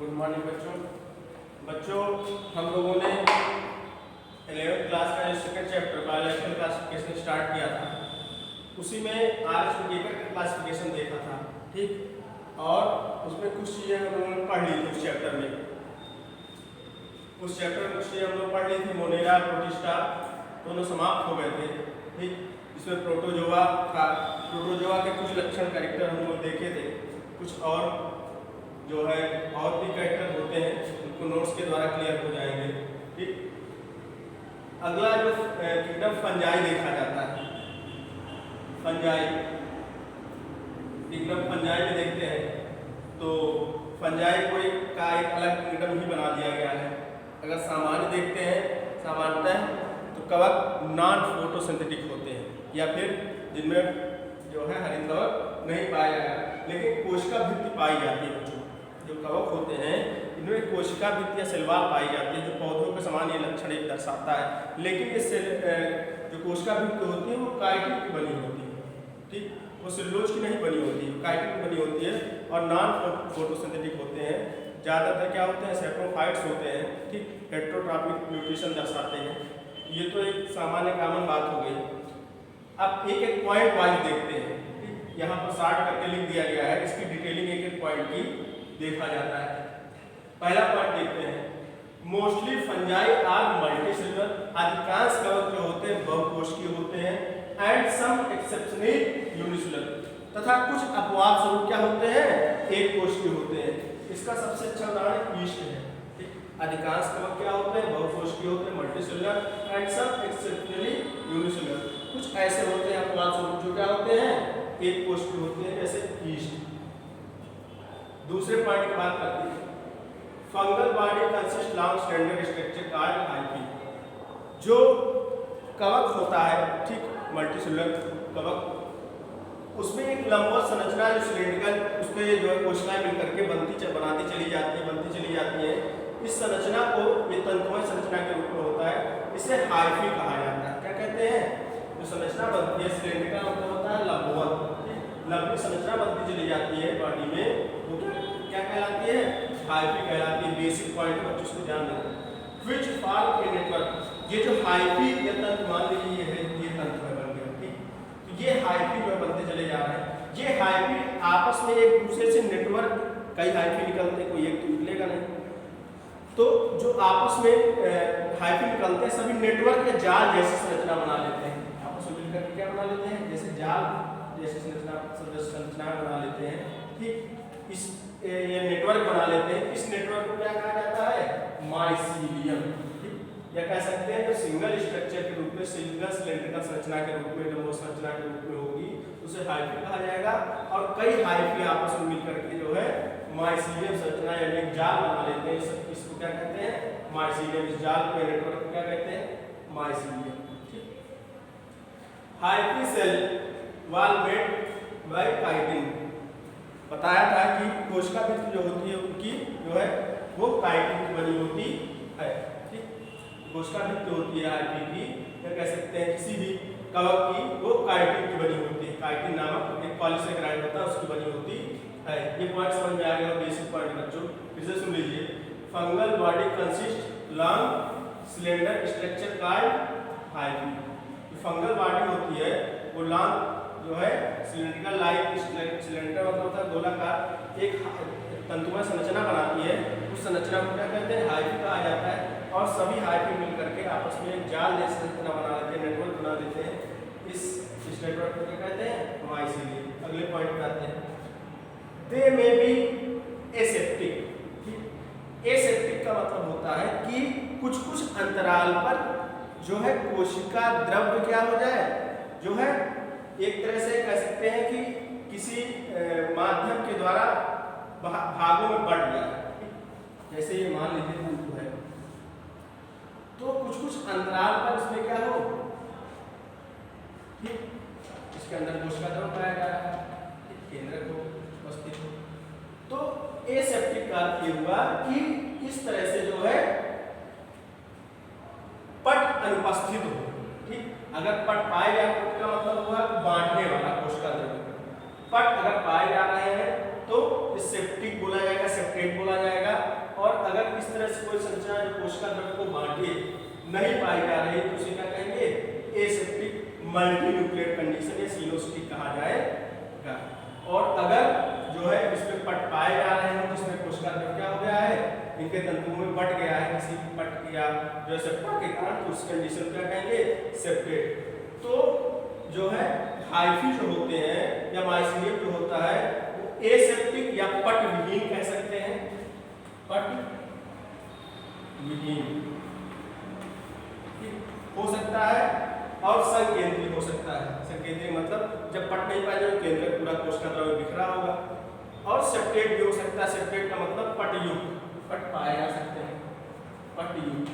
Good morning बच्चों हम लोगों ने 11th क्लास का second chapter biological classification start किया था। उसी में आरएच विटेकर का क्लासिफिकेशन देखा था, ठीक। और उसमें कुछ चीज़ें हम लोगों ने पढ़ ली थी। उस चैप्टर में कुछ चीज़ें हम लोग पढ़ ली थी। मोनेरा प्रोटिस्टा दोनों समाप्त हो गए थे, ठीक। इसमें प्रोटोजोआ के कुछ लक्षण कैरेक्टर हम लोग देखे थे। कुछ और जो है और भी कैरेक्टर होते हैं, उनको नोट्स के द्वारा क्लियर हो जाएंगे, ठीक। अगला जो किंगडम फंजाई देखा जाता है, फंजाई किंगडम फंजाई में देखते हैं तो फंजाई को एक अलग किंगडम ही बना दिया गया है। अगर सामान्य देखते हैं, सामान्यतः तो कवक नॉन फोटोसिंथेटिक होते हैं या फिर जिनमें जो है हरित कवक नहीं पाया जाएगा, लेकिन कोशिका भित्ति पाई जाती है। जो कवक होते हैं इनमें कोशिका भित्ति या सेलवाल पाई जाती है, जो पौधों के समान ये लक्षण एक दर्शाता है। लेकिन ये जो कोशिका भित्ति होती है वो काइटिन की बनी होती है, ठीक। वो सेलुलोज की नहीं बनी होती है, काइटिन की बनी होती है और नॉन फोटोसिंथेटिक होते हैं। ज़्यादातर क्या होते हैं, सैप्रोफाइट्स होते हैं, ठीक। हेटेरोट्रॉपिक म्यूटेशन दर्शाते हैं। ये तो एक सामान्य कॉमन बात हो गई। अब एक एक पॉइंट वाइज देखते हैं, ठीक। यहाँ पर शार्ट करके लिख दिया गया है, इसकी डिटेलिंग एक एक पॉइंट की देखा जाता है। पहला पॉइंट देखते हैं, मोस्टली फंजाई आर मल्टीसेलुलर। अधिकांश कवक जो होते हैं बहुकोशिकीय होते हैं एंड सम एक्सेप्शनली यूनिसेलुलर। तथा कुछ अपवाद स्वरूप क्या होते हैं, एक कोशिकीय होते हैं। इसका सबसे अच्छा उदाहरण ईस्ट है, ठीक। अधिकांश कवक क्या होते हैं, बहुकोशिकीय होते हैं, multicellular and some exceptionally unicellular. कुछ ऐसे होते हैं अपवाद स्वरूप जो क्या होते हैं, एक कोशिकीय होते हैं, जैसे ईस्ट। दूसरे पॉइंट की बात करते हैं, fungal body consist long standard structure called hyphae. जो कवक होता है, ठीक, मल्टीसेलुलर कवक, उसमें एक लंबवत संरचना जो सिलेंड्रिकल, उसमें जो है कोशिकाएं मिलकर के बनाती चली जाती है। इस संरचना को ये तंतुमय संरचना के रूप में होता है, इसे हाइफी कहा जाता है। क्या कहते हैं, जो संरचना बनती है सिलेंड्रिकल मतलब होता है लंबवत, लंबी संरचना बनती चली जाती है बॉडी में, वो क्या कहलाती है, हाइफी कहलाती है। बेसिक पॉइंट बच्चों को ध्यान देना। व्हिच फॉर्म ए नेटवर्क, ये जो हाइफी या तंतु मान लीजिए है, ये तंतु है बन गया, ठीक। तो ये हाइफी जो बनते चले जा रहे हैं। ये हाइफी आपस में एक दूसरे से नेटवर्क, कई हाइफी निकलते हैं, कोई एक तो निकलेगा नहीं। तो जो आपस में हाइफी निकलते हैं सभी नेटवर्क या जाल जैसी संरचना बना लेते हैं। आपस में मिलकर क्या बना लेते हैं, जैसे जाल जैसी संरचना बना लेते हैं, ठीक। ये नेटवर्क बना लेते हैं। इस नेटवर्क को क्या कहा जाता है, माइसीलियम, ठीक। या कह सकते हैं जो सिंगल स्ट्रक्चर के रूप में, सिंगल सिलेंड्रिकल संरचना के रूप में, लंबवत संरचना के रूप में होगी, उसे हाइफी कहा जाएगा। और कई हाइफी आपस में मिलकर के जो है माइसीलियम संरचना यानी एक जाल बना लेते हैं। इसको क्या कहते हैं, माइसीलियम। इस जाल को, नेटवर्क को क्या कहते हैं, माइसीलियम, ठीक। Hyphae cell wall made by chitin. बताया था कि कोशिका भित्ति जो होती है उनकी जो है वो काइटिन की बनी होती है, ठीक। कोशिका भित्ति होती है हाइफी की, या कह सकते हैं किसी भी कवक की, वो काइटिन की बनी होती है। काइटिन नामक एक पॉलीसेकेराइड होता है, उसकी बनी होती है। ये पॉइंट समझ में आ गया, बेसिक पॉइंट बच्चों, फिर से सुन लीजिए। Fungal body consist long cylinder structure called hyphae. जो फंगल बॉडी होती है वो लॉन्ग जो है सिलेंड्रिकल लाइक सिलेंडर मतलब होता है गोलाकार, एक तंतुमय संरचना बनाती है। उस संरचना को क्या कहते हैं, हाइफी कहा जाता है। और सभी हाइफी मिलकर के आपस में एक जाल जैसी संरचना बना लेते हैं, नेटवर्क बना देते हैं। इस नेटवर्क को क्या कहते हैं, माइसीलियम। अगले पॉइंट पे आते हैं, दे मे बी एसेप्टिक। एसेप्टिक का मतलब होता है कि कुछ अंतराल पर जो है कोशिका द्रव्य क्या हो जाए, जो है एक तरह से कह सकते हैं कि किसी माध्यम के द्वारा भागों में बढ़ जाए। जैसे ये मान लीजिए तंतु है, तो कुछ अंतराल पर इसमें क्या हो, ठीक, इसके अंदर कोशिका द्रव्य पाया जा रहा है, केंद्रक हो, उपस्थित हो। तो एसेप्टिक का अर्थ ये हुआ कि इस तरह से जो है पट अनुपस्थित हो, ठीक। अगर पट पाए जाए, पट का मतलब हुआ बांटने वाला कोशिका द्रव्य। पट अगर पाए जा रहे हैं तो सेप्टिक बोला जाएगा, सेप्टेट बोला जाएगा। तरह से कोई संरचना जो कोशिका द्रव्य को बांटे नहीं पाई जा रही तो उसे क्या कहेंगे, एसेप्टिक मल्टीन्यूक्लियर कंडीशन या सिनोसिटिक कहा जाएगा। और अगर जो है इसमें पट पाए जा रहे हैं जिसमें कोशिका द्रव्य क्या हो गया है, इनके तंतुओं में बट गया है किसी पट या जो सेप्टा के कारण, तो उस कंडीशन क्या कहेंगे, सेप्टेट। तो जो है हाइफी जो होते हैं या माइसीलियम जो होता है वो एसेप्टिक या पट विहीन कह सकते हैं, पट विहीन हो सकता है और संकेंद्रीय हो सकता है। संकेंद्रीय मतलब जब पट नहीं पाए तो केंद्र पूरा कोशिका द्रव्य बिखरा होगा। और सेप्टेट भी हो सकता है, सेप्टेट का मतलब पटयुक्त, पट पाए जा सकते हैं, पटयुक्त।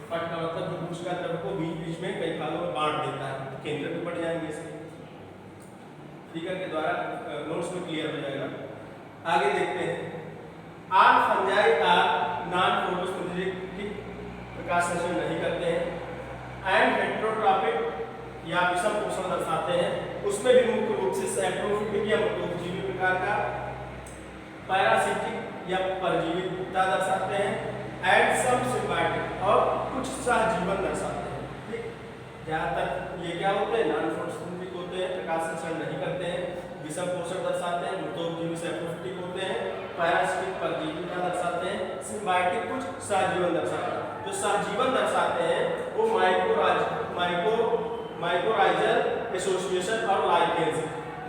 पट का मतलब जो कोशिका द्रव्य को बीच बीच में कई भागों में बांट देता है, केंद्र भी बढ़ जाएंगे इसके। फिगर के द्वारा नोट्स में क्लियर हो जाएगा। आगे देखते हैं, are fungi are non photosynthetic प्रकाश संश्लेषण नहीं करते हैं एंड हेटेरोट्रॉपिक या विषम पोषण दर्शाते हैं। उसमें भी मुख्य रूप से सैप्रोफिटिक या मृतोपजीवी प्रकार का, पैरासिटिक या परजीविता दर्शाते हैं एंड सम सिम्बायोटिक और कुछ सहजीवन दर्शाते हैं। ठीक, ज्यादातर ये क्या होते हैं, नॉन फोटोसिंथेटिक होते हैं, प्रकाश संश्लेषण नहीं करते हैं, विषम पोषण दर्शाते हैं, मृतोपजीवी सैप्रोफिटिक होते हैं, पैरासिटिक परजीविता दर्शाते हैं, सिम्बायोटिक कुछ सहजीवन दर्शाते हैं। जो सहजीवन दर्शाते हैं वो माइकोराइजल एसोसिएशन और लाइकेंस।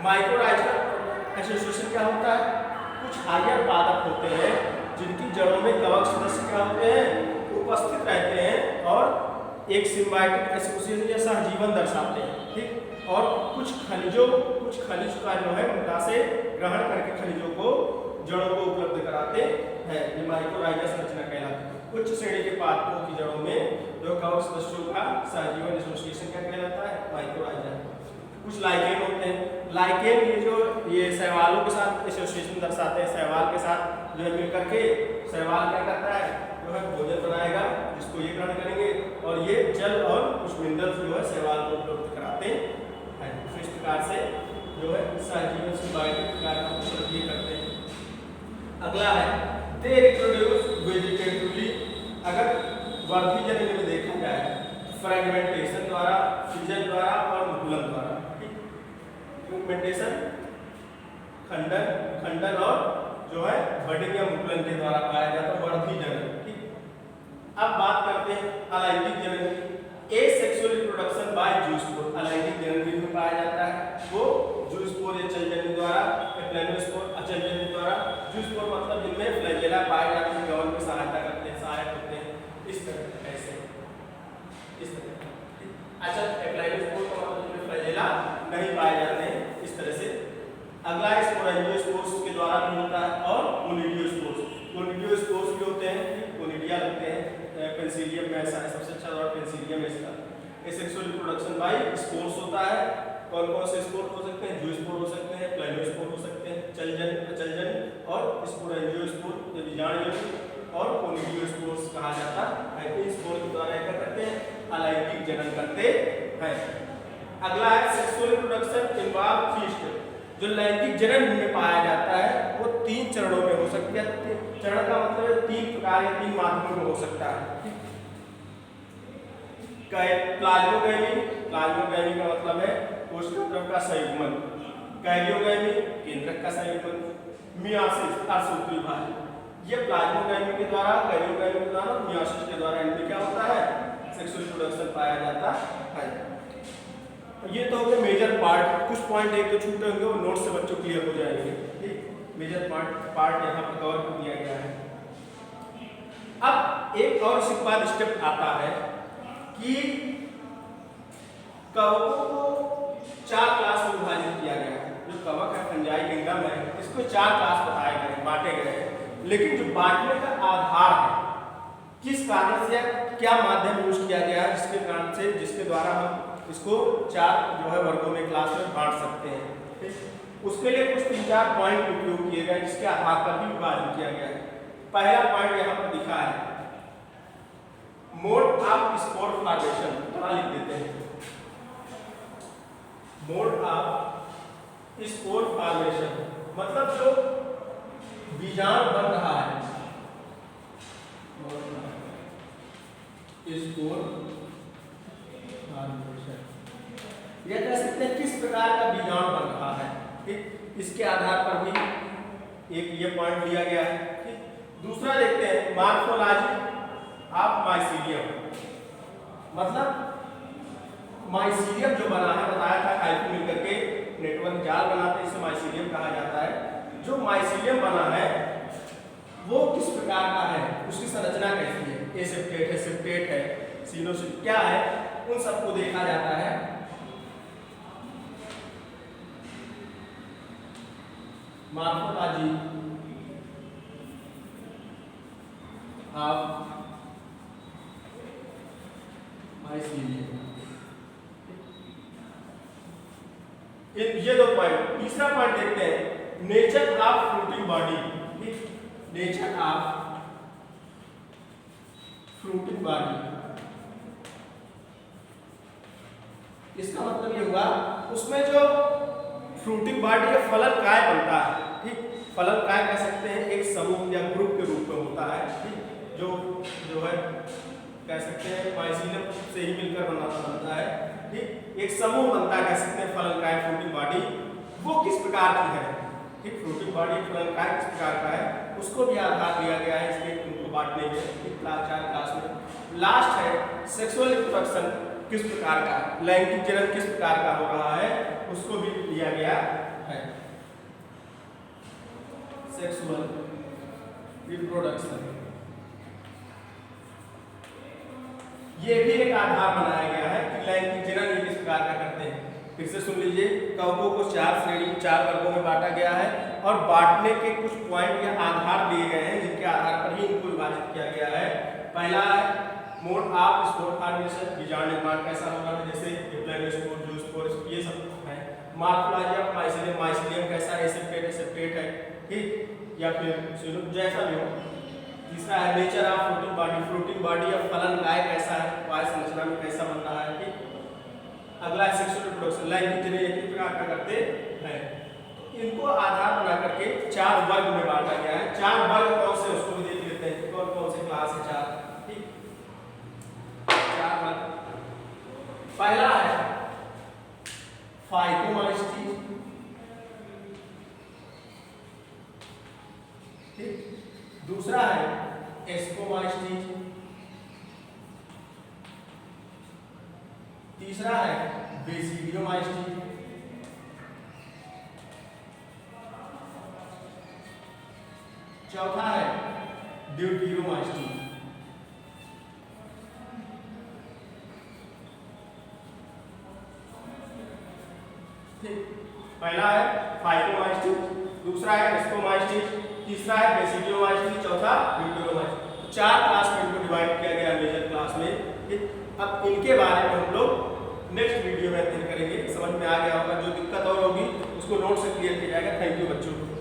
माइकोराइजल एसोसिएशन क्या होता है, कुछ हाइयर पादप होते हैं जिनकी जड़ों में कवक सदस्य क्या होते हैं, उपस्थित रहते हैं और एक सिम्बायोटिक एसोसिएशन या सहजीवन दर्शाते हैं। ठीक, और कुछ खनिज का जो है मृदा से ग्रहण करके खनिजों को जड़ों को उपलब्ध कराते हैं, ये माइकोराइजल संरचना कहलाती है। उच्च श्रेणी के पादपों की जड़ों में जो कवक सदस्यों का सहजीवन एसोसिएशन क्या कहलाता है, माइकोराइजल। कुछ लाइकेन होते हैं, लाइकेन ये शैवालों के साथ एसोसिएशन दर्शाते हैं, शैवाल के साथ जो है मिलकर के शैवाल क्या करता है, जो है भोजन बनाएगा जिसको ये ग्रहण करेंगे और ये जल और कुछ मिनरल्स जो है शैवाल को उपलब्ध कराते हैं। इस प्रकार से जो है सहजीवन सिम्बायोटिक प्रकार का पोषण ये करते हैं। अगला है दे रिप्रोड्यूस वेजिटेटिवली। अगर वर्धी जन्म में देखा जाए फ्रेगमेंटेशन द्वारा, फिजन द्वारा और मुकुलन द्वारा। फ्रेगमेंटेशन खंडन और जो है बडिंग या मुकुलन के द्वारा पाया जाता है वर्धी जन्म। ठीक, अब बात करते हैं अलैंगिक जनन की। एसेक्सुअल रिप्रोडक्शन बाय जूस्पोर, अलैंगिक जनन में पाया जाता है वो जूस्पोर या चलजन्य द्वारा, प्लेनोस्पोर अचलजन्य द्वारा। जूस्पोर मतलब जिनमें फ्लैजेला पाए जाते हैं, गवन में सहायता करते हैं, सहायक होते हैं, इस तरह ऐसे इस तरह। अच्छा, प्लेनोस्पोर का मतलब जिनमें फ्लैजेला नहीं पाए जाते हैं, इस तरह से। अगला स्पोरेंजियोस्पोर्स के द्वारा भी होता है और कोनिडियोस्पोर्स। कोनिडियोस्पोर्स भी होते हैं, कोनिडिया लगते हैं, पेंसिलियम में ऐसा है, सबसे अच्छा द्वारा पेंसिलियम है इसका। एसेक्सुअल रिप्रोडक्शन बाय स्पोर्स होता है। कौन कौन से स्पोर हो सकते हैं, जूस्पोर हो सकते हैं, प्लेनोस्पोर हो सकते हैं, चलजन और स्पोरेंजियोस्पोर बीजाणुजन्य और कोनिडियोस्पोर्स कहा जाता है। इन स्पोर के द्वारा क्या करते हैं, अलैंगिक जनन करते हैं। अगला है सेक्सुअल रिप्रोडक्शन इन्वॉल्व फीस्ट। जो लैंगिक जनन में पाया जाता है वो 3 चरणों में हो सकता है। चरण का मतलब 3 प्रकार या 3 माध्यमों में हो सकता है। प्लाज्मोगैमी का मतलब है कोशिका द्रव्य का संयुग्मन, कैरियोगैमी केंद्रक का संयुग्मन, मियोसिस अर्धसूत्री भाजन। ये प्लाज्मोगैमी के द्वारा, कैरियोगैमी के द्वारा, मियोसिस के द्वारा इनमें क्या होता है, सेक्सुअल रिप्रोडक्शन पाया जाता है। ये तो होंगे मेजर पार्ट, कुछ पॉइंट एक तो छूटे होंगे वो नोट से बच्चों क्लियर हो जाएंगे। ठीक, मेजर पार्ट यहाँ पर कवर कर दिया गया है। अब एक और इसके बाद स्टेप आता है कि कवकों को 4 क्लास में विभाजित किया गया है। जो कवक है, फंजाई किंगडम है, इसको 4 क्लास बताए गए, बांटे गए हैं। लेकिन जो बांटने का आधार है, किस कारण से क्या माध्यम यूज किया गया है, जिसके द्वारा हम इसको 4 जो है वर्गों में, क्लास में बांट सकते हैं। उसके लिए कुछ 3-4 पॉइंट उपयोग किए गए जिसके आधार पर भी विभाजन किया गया है। पहला पॉइंट यहाँ पर दिखा है, मोड ऑफ स्पोर फॉर्मेशन, थोड़ा लिख देते हैं। मोड ऑफ स्पोर फॉर्मेशन मतलब जो बीजाणु बन रहा है, प्रकार का बीजाणु बन रहा है, ठीक, इसके आधार पर भी एक ये पॉइंट लिया गया है, ठीक। दूसरा देखते हैं मॉर्फोलॉजी ऑफ माइसीलियम, मतलब माइसीलियम जो बना है, बताया था हाइफी मिलकर के नेटवर्क जाल बनाते हैं, इसे माइसीलियम कहा जाता है। जो माइसीलियम बना है वो किस प्रकार का है, उसकी संरचना कैसी है, एसेप्टेट है, सेप्टेट है, सिनोसिट क्या है, उन सबको देखा जाता है। मॉर्फोलॉजी ऑफ माइसीलियम, ये दो पॉइंट। तीसरा पॉइंट देखते हैं नेचर ऑफ फ्रूटिंग बॉडी, ठीक, नेचर ऑफ फ्रूटिंग बॉडी। इसका मतलब ये हुआ उसमें जो फ्रूटिंग बॉडी या फलन काय बनता है, ठीक, फलन काय कह सकते हैं एक समूह या ग्रुप के रूप में होता है, ठीक, जो है कह सकते हैं माइसीलियम से ही मिलकर बनता है, ठीक, एक समूह बनता है, कह सकते हैं फलन काय फ्रूटिंग बॉडी। वो किस प्रकार की है, ठीक, फ्रूटिंग बॉडी फलन काय किस प्रकार का है, उसको भी आधार दिया गया है इसके उनको बांटने में, ठीक, क्लास में। लास्ट है सेक्सुअल रिप्रोडक्शन किस प्रकार का, लैंगिक जनन किस प्रकार का हो रहा है, उसको भी दिया गया है। सेक्सुअल रिप्रोडक्शन ये भी एक आधार बनाया गया है कि लैंगिक जनन ये किस प्रकार का करते हैं। फिर से सुन लीजिए, कवकों को 4 श्रेणी 4 वर्गों में बांटा गया है और बांटने के कुछ पॉइंट या आधार दिए गए हैं जिनके आधार पर ही इनको विभाजित किया गया है। पहला है मोड ऑफ स्पोर फॉर्मेशन, बीजाणु निर्माण कैसा होगा, जैसे एप्लाइडोस्पोर, जूस्पोर, ये सब है। मॉर्फोलॉजी ऑफ माइसीलियम, माइसीलियम कैसा है, एसेप्टेट है, ठीक, या फिर जैसा भी हो। तीसरा है nature of fruiting body, fruiting body या फलन काय कैसा है, वाय संरचना में कैसा बन रहा है, ठीक। अगला है सेक्सुअल रिप्रोडक्शन, लैंगिक जनन एक प्रकार का करते हैं। इनको आधार बना करके 4 वर्ग में बांटा गया है। 4 वर्ग कौन से उसको भी देख लेते हैं, कौन कौन से क्लास है 4, ठीक, 4 वर्ग। पहला है फाइकोमाइस्टी, ठीक, दूसरा है एस्कोमाइस्टी, तीसरा है बेसिडियोमाइस्टी, चौथा है ड्यूटीरोमाइस्टी, ठीक। पहला है फाइकोमाइस्टी, दूसरा है एस्कोमाइस्टी, तीसरा है बेसिडियोमाइस्टी, चौथा ड्यूटीरोमाइस्टी। 4 क्लास में इनको डिवाइड किया गया मेजर क्लास में, ठीक। अब इनके बारे में हम लोग नेक्स्ट वीडियो में अध्ययन करेंगे। समझ में आ गया होगा, जो दिक्कत और होगी उसको नोट से क्लियर किया जाएगा। थैंक यू बच्चों।